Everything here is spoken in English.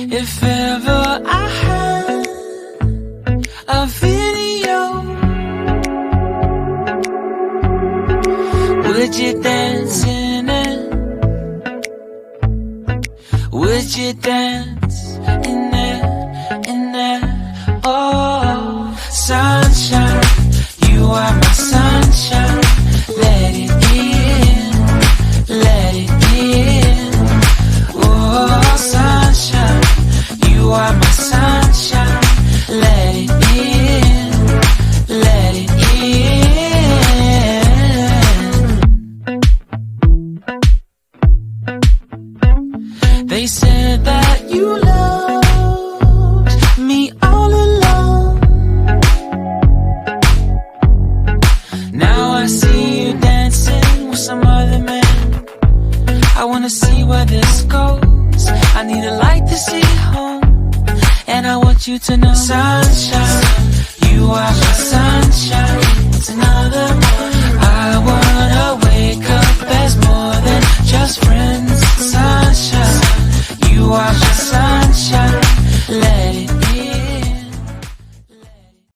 If ever I had a video, would you dance in it? Would you dance in it, in it? Oh, sunshine, you are my sunshine. Let it in, let it in. Oh, sunshine, you are my sunshine. Let it in, let it in. They said that you loved me all along. Now I see you dancing with some other man. I wanna see where this goes. I need a light to see home, and I want you to know, sunshine, you are my sunshine.